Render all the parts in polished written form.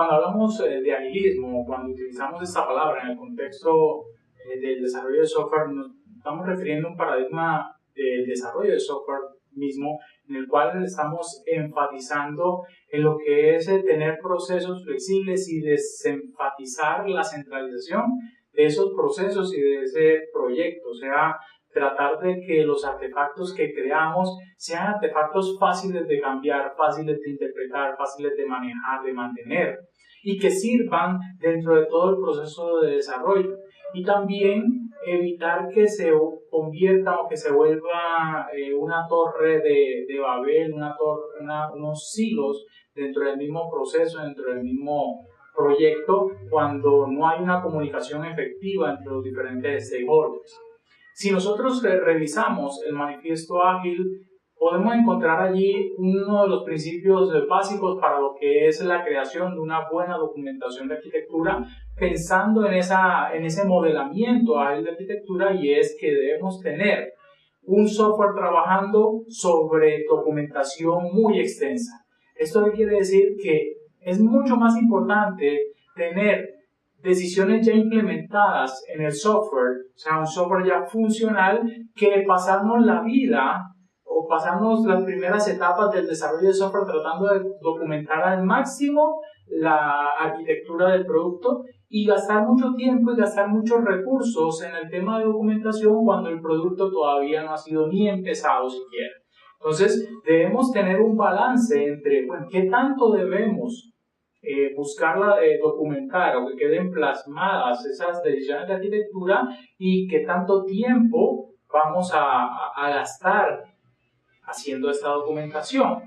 Cuando hablamos de agilismo, cuando utilizamos esta palabra en el contexto del desarrollo de software, nos estamos refiriendo a un paradigma del desarrollo de software mismo, en el cual estamos enfatizando en lo que es tener procesos flexibles y desenfatizar la centralización de esos procesos y de ese proyecto. O sea, tratar de que los artefactos que creamos sean artefactos fáciles de cambiar, fáciles de interpretar, fáciles de manejar, de mantener, y que sirvan dentro de todo el proceso de desarrollo. Y también evitar que se convierta o que se vuelva una torre de Babel, unos silos dentro del mismo proceso, dentro del mismo proyecto, cuando no hay una comunicación efectiva entre los diferentes stakeholders. Si nosotros revisamos el manifiesto ágil, podemos encontrar allí uno de los principios básicos para lo que es la creación de una buena documentación de arquitectura, pensando en ese modelamiento ágil de arquitectura, y es que debemos tener un software trabajando sobre documentación muy extensa. Esto quiere decir que es mucho más importante tener decisiones ya implementadas en el software, o sea, un software ya funcional, que pasarnos la vida o pasarnos las primeras etapas del desarrollo de software tratando de documentar al máximo la arquitectura del producto y gastar mucho tiempo y gastar muchos recursos en el tema de documentación cuando el producto todavía no ha sido ni empezado siquiera. Entonces, debemos tener un balance entre, bueno, qué tanto debemos buscarla documentar o que queden plasmadas esas decisiones de arquitectura y qué tanto tiempo vamos a gastar haciendo esta documentación.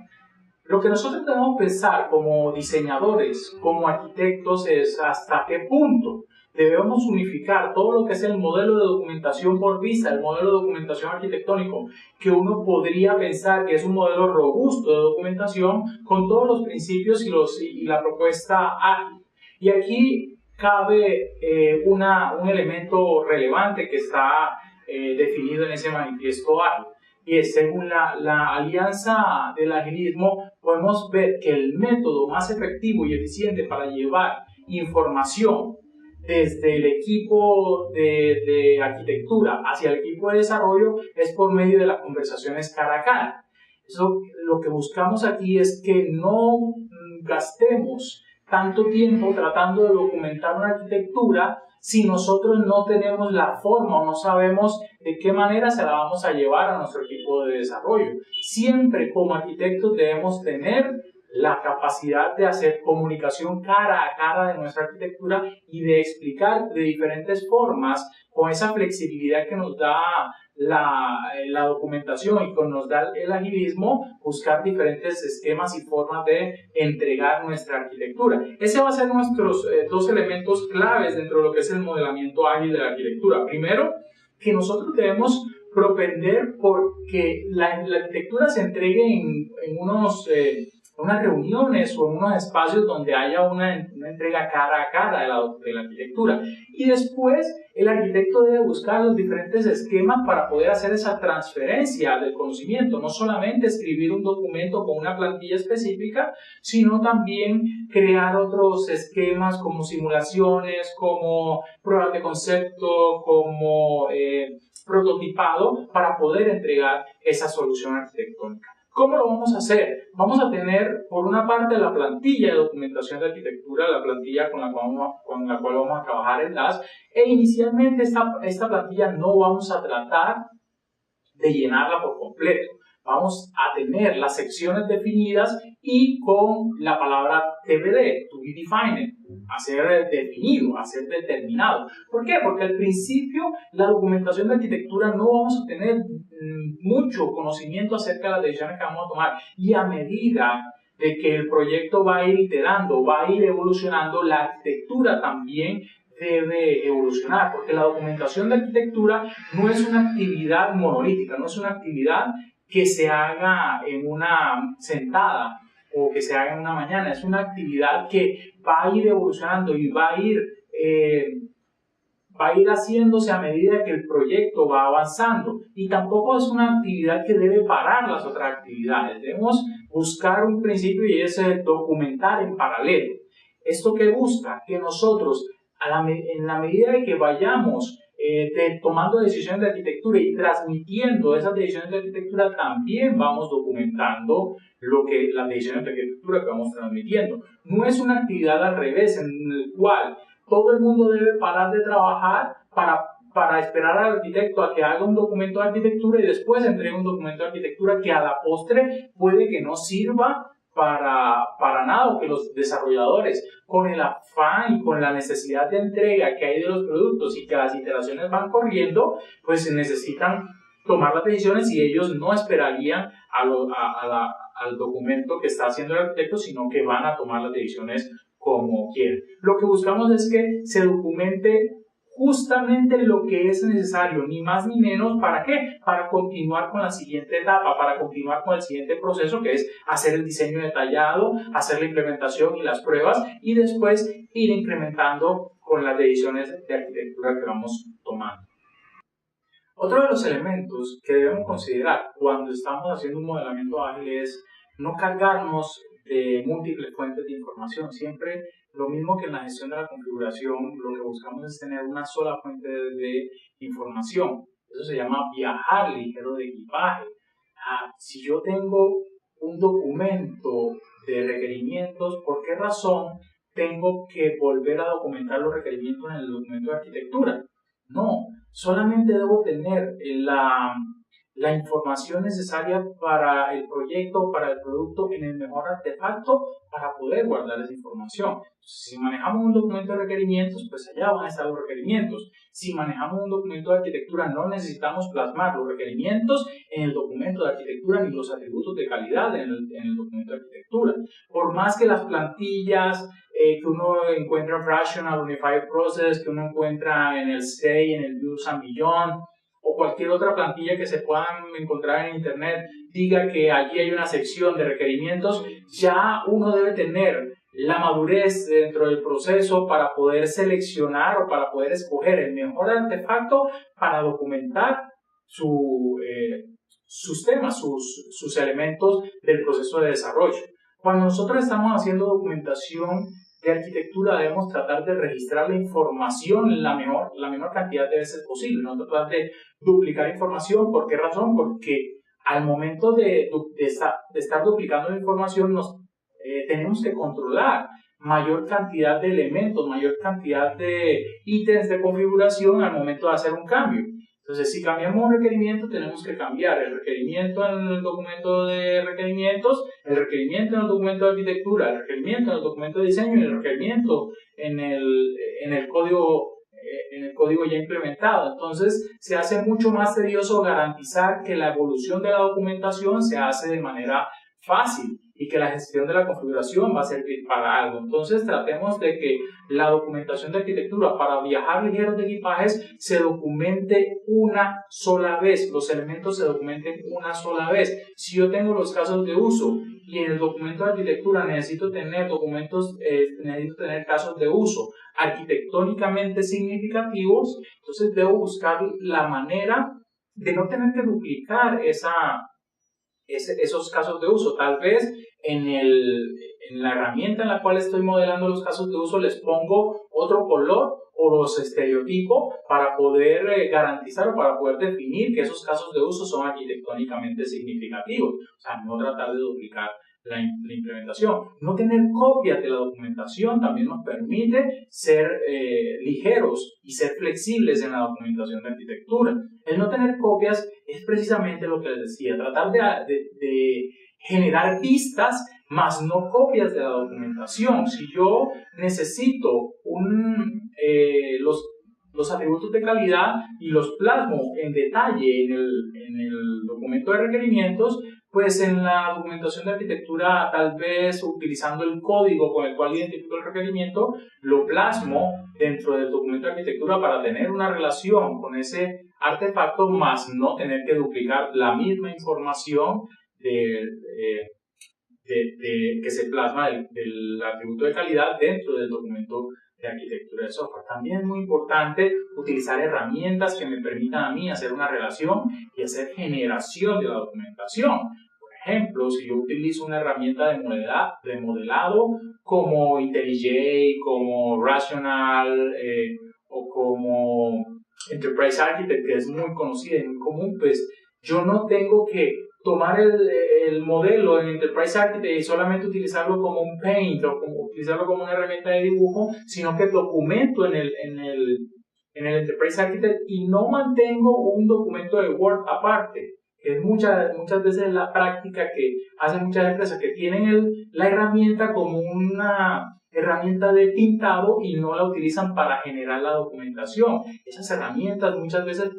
Lo que nosotros debemos pensar como diseñadores, como arquitectos, es hasta qué punto debemos unificar todo lo que es el modelo de documentación por vista, el modelo de documentación arquitectónico, que uno podría pensar que es un modelo robusto de documentación con todos los principios y la propuesta ágil. Y aquí cabe un elemento relevante que está definido en ese manifiesto ágil. Y según la alianza del agilismo, podemos ver que el método más efectivo y eficiente para llevar información desde el equipo de arquitectura hacia el equipo de desarrollo es por medio de las conversaciones cara a cara. Eso, lo que buscamos aquí es que no gastemos tanto tiempo tratando de documentar una arquitectura si nosotros no tenemos la forma o no sabemos de qué manera se la vamos a llevar a nuestro equipo de desarrollo. Siempre como arquitectos debemos tener la capacidad de hacer comunicación cara a cara de nuestra arquitectura y de explicar de diferentes formas, con esa flexibilidad que nos da la documentación y que nos da el agilismo, buscar diferentes esquemas y formas de entregar nuestra arquitectura. Ese va a ser nuestros dos elementos claves dentro de lo que es el modelamiento ágil de la arquitectura. Primero, que nosotros debemos propender porque la arquitectura se entregue en unas reuniones o en unos espacios donde haya una entrega cara a cara de la arquitectura. Y después el arquitecto debe buscar los diferentes esquemas para poder hacer esa transferencia del conocimiento, no solamente escribir un documento con una plantilla específica, sino también crear otros esquemas como simulaciones, como pruebas de concepto, como prototipado para poder entregar esa solución arquitectónica. ¿Cómo lo vamos a hacer? Vamos a tener, por una parte, la plantilla de documentación de arquitectura, la plantilla con la cual vamos a trabajar en LAS, e inicialmente esta plantilla no vamos a tratar de llenarla por completo. Vamos a tener las secciones definidas y con la palabra TBD, to be defined, a ser definido, a ser determinado. ¿Por qué? Porque al principio la documentación de arquitectura no vamos a tener mucho conocimiento acerca de las decisiones que vamos a tomar, y a medida de que el proyecto va a ir iterando, va a ir evolucionando, la arquitectura también debe evolucionar, porque la documentación de arquitectura no es una actividad monolítica, no es una actividad que se haga en una sentada o que se haga en una mañana, es una actividad que va a ir evolucionando y va a ir haciéndose a medida que el proyecto va avanzando, y tampoco es una actividad que debe parar las otras actividades. Debemos buscar un principio, y es documentar en paralelo. ¿Esto qué busca? Que nosotros, en la medida de que vayamos tomando decisiones de arquitectura y transmitiendo esas decisiones de arquitectura, también vamos documentando las decisiones de arquitectura que vamos transmitiendo. No es una actividad al revés, en el cual todo el mundo debe parar de trabajar para esperar al arquitecto a que haga un documento de arquitectura y después entregue un documento de arquitectura que a la postre puede que no sirva para nada, o que los desarrolladores, con el afán y con la necesidad de entrega que hay de los productos y que las iteraciones van corriendo, pues necesitan tomar las decisiones y ellos no esperarían al documento que está haciendo el arquitecto, sino que van a tomar las decisiones como quieren. Lo que buscamos es que se documente justamente lo que es necesario, ni más ni menos. ¿Para qué? Para continuar con la siguiente etapa, para continuar con el siguiente proceso, que es hacer el diseño detallado, hacer la implementación y las pruebas, y después ir incrementando con las decisiones de arquitectura que vamos tomando. Otro de los elementos que debemos considerar cuando estamos haciendo un modelamiento ágil es no cargarnos de múltiples fuentes de información. Siempre, lo mismo que en la gestión de la configuración, lo que buscamos es tener una sola fuente de información. Eso se llama viajar ligero de equipaje. Si yo tengo un documento de requerimientos, ¿por qué razón tengo que volver a documentar los requerimientos en el documento de arquitectura? No, solamente debo tener la información necesaria para el proyecto, para el producto, en el mejor artefacto para poder guardar esa información. Si manejamos un documento de requerimientos, pues allá van a estar los requerimientos. Si manejamos un documento de arquitectura, no necesitamos plasmar los requerimientos en el documento de arquitectura ni los atributos de calidad en el documento de arquitectura. Por más que las plantillas que uno encuentra en Fractional Unified Process, que uno encuentra en el SEI, en el Views and Beyond, o cualquier otra plantilla que se puedan encontrar en internet, diga que allí hay una sección de requerimientos, ya uno debe tener la madurez dentro del proceso para poder seleccionar o para poder escoger el mejor artefacto para documentar sus temas, sus elementos del proceso de desarrollo. Cuando nosotros estamos haciendo documentación de arquitectura, debemos tratar de registrar la información la menor cantidad de veces posible, no tratar de duplicar información. ¿Por qué razón? Porque al momento de estar duplicando la información, tenemos que controlar mayor cantidad de elementos, mayor cantidad de ítems de configuración al momento de hacer un cambio. Entonces, si cambiamos un requerimiento, tenemos que cambiar el requerimiento en el documento de requerimientos, el requerimiento en el documento de arquitectura, el requerimiento en el documento de diseño y el requerimiento en el código ya implementado. Entonces, se hace mucho más tedioso garantizar que la evolución de la documentación se hace de manera fácil y que la gestión de la configuración va a servir para algo. Entonces, tratemos de que la documentación de arquitectura para viajar ligeros de equipajes se documente una sola vez, los elementos se documenten una sola vez. Si yo tengo los casos de uso y en el documento de arquitectura necesito tener casos de uso arquitectónicamente significativos, entonces debo buscar la manera de no tener que duplicar esos casos de uso. Tal vez en la herramienta en la cual estoy modelando los casos de uso les pongo otro color o los estereotipo para poder garantizar o para poder definir que esos casos de uso son arquitectónicamente significativos. O sea, no tratar de duplicar la implementación. No tener copias de la documentación también nos permite ser ligeros y ser flexibles en la documentación de arquitectura. El no tener copias es precisamente lo que les decía, tratar de generar pistas, más no copias de la documentación. Si yo necesito los atributos de calidad y los plasmo en detalle en el documento de requerimientos, pues en la documentación de arquitectura, tal vez utilizando el código con el cual identifico el requerimiento, lo plasmo dentro del documento de arquitectura para tener una relación con ese artefacto, más no tener que duplicar la misma información que se plasma del atributo de calidad dentro del documento de arquitectura de software. También es muy importante utilizar herramientas que me permitan a mí hacer una relación y hacer generación de la documentación. Por ejemplo, si yo utilizo una herramienta de modelado como IntelliJ, como Rational o como Enterprise Architect, que es muy conocida y muy común, pues yo no tengo que tomar el modelo en Enterprise Architect y solamente utilizarlo como un Paint o utilizarlo como una herramienta de dibujo, sino que documento en el Enterprise Architect y no mantengo un documento de Word aparte. Es muchas veces la práctica que hacen muchas empresas que tienen la herramienta como una herramienta de pintado y no la utilizan para generar la documentación. Esas herramientas muchas veces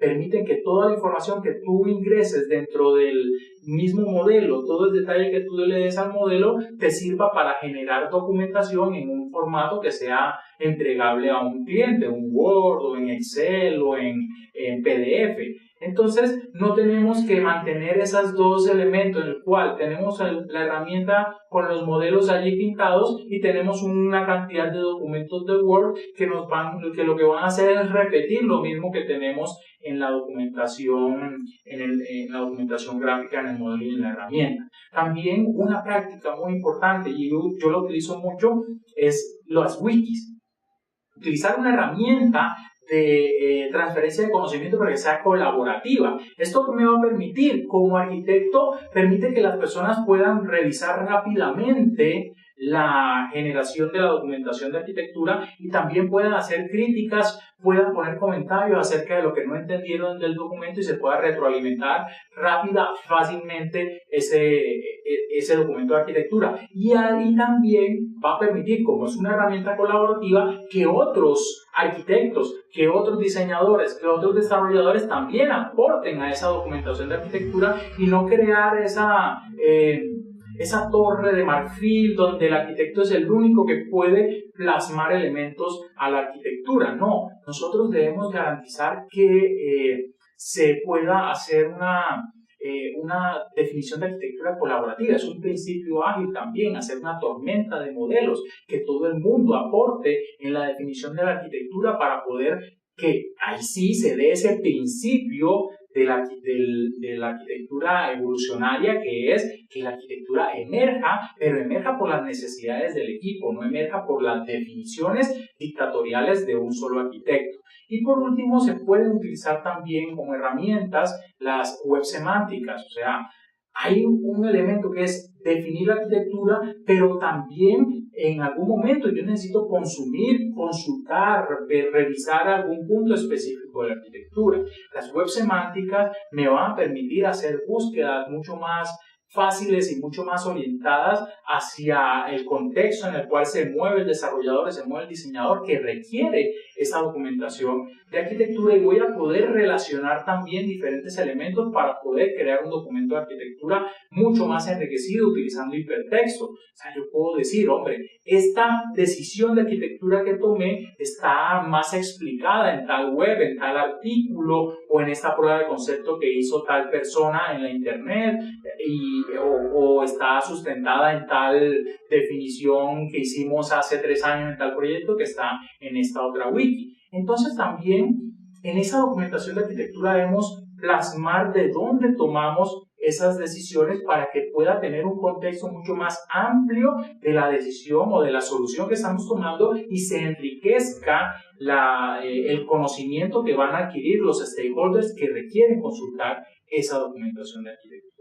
permiten que toda la información que tú ingreses dentro del mismo modelo, todo el detalle que tú le des al modelo, te sirva para generar documentación en un formato que sea entregable a un cliente, un Word o en Excel o en PDF. Entonces, no tenemos que mantener esos dos elementos, en el cual tenemos la herramienta con los modelos allí pintados y tenemos una cantidad de documentos de Word que lo que van a hacer es repetir lo mismo que tenemos en la documentación, en la documentación gráfica, en el modelo y en la herramienta. También una práctica muy importante, y yo lo utilizo mucho, es las wikis. Utilizar una herramienta de transferencia de conocimiento para que sea colaborativa. Esto que me va a permitir, como arquitecto, permite que las personas puedan revisar rápidamente la generación de la documentación de arquitectura y también puedan hacer críticas, puedan poner comentarios acerca de lo que no entendieron del documento y se pueda retroalimentar fácilmente ese documento de arquitectura. Y ahí también va a permitir, como es una herramienta colaborativa, que otros arquitectos, que otros diseñadores, que otros desarrolladores también aporten a esa documentación de arquitectura y no crear esa torre de marfil donde el arquitecto es el único que puede plasmar elementos a la arquitectura. No, nosotros debemos garantizar que se pueda hacer una definición de arquitectura colaborativa. Es un principio ágil también, hacer una tormenta de modelos, que todo el mundo aporte en la definición de la arquitectura para poder que ahí sí se dé ese principio de la arquitectura evolucionaria, que es que la arquitectura emerja, pero emerja por las necesidades del equipo, no emerja por las definiciones dictatoriales de un solo arquitecto. Y por último, se pueden utilizar también como herramientas las web semánticas, o sea, hay un elemento que es definir la arquitectura, pero también en algún momento yo necesito consultar, revisar algún punto específico de la arquitectura. Las web semánticas me van a permitir hacer búsquedas mucho más fáciles y mucho más orientadas hacia el contexto en el cual se mueve el desarrollador, se mueve el diseñador que requiere esa documentación de arquitectura, y voy a poder relacionar también diferentes elementos para poder crear un documento de arquitectura mucho más enriquecido utilizando hipertexto. O sea, yo puedo decir, hombre, esta decisión de arquitectura que tomé está más explicada en tal web, en tal artículo o en esta prueba de concepto que hizo tal persona en la internet o está sustentada en tal definición que hicimos hace 3 años en tal proyecto que está en esta otra wiki. Entonces también en esa documentación de arquitectura debemos plasmar de dónde tomamos esas decisiones para que pueda tener un contexto mucho más amplio de la decisión o de la solución que estamos tomando y se enriquezca el conocimiento que van a adquirir los stakeholders que requieren consultar esa documentación de arquitectura.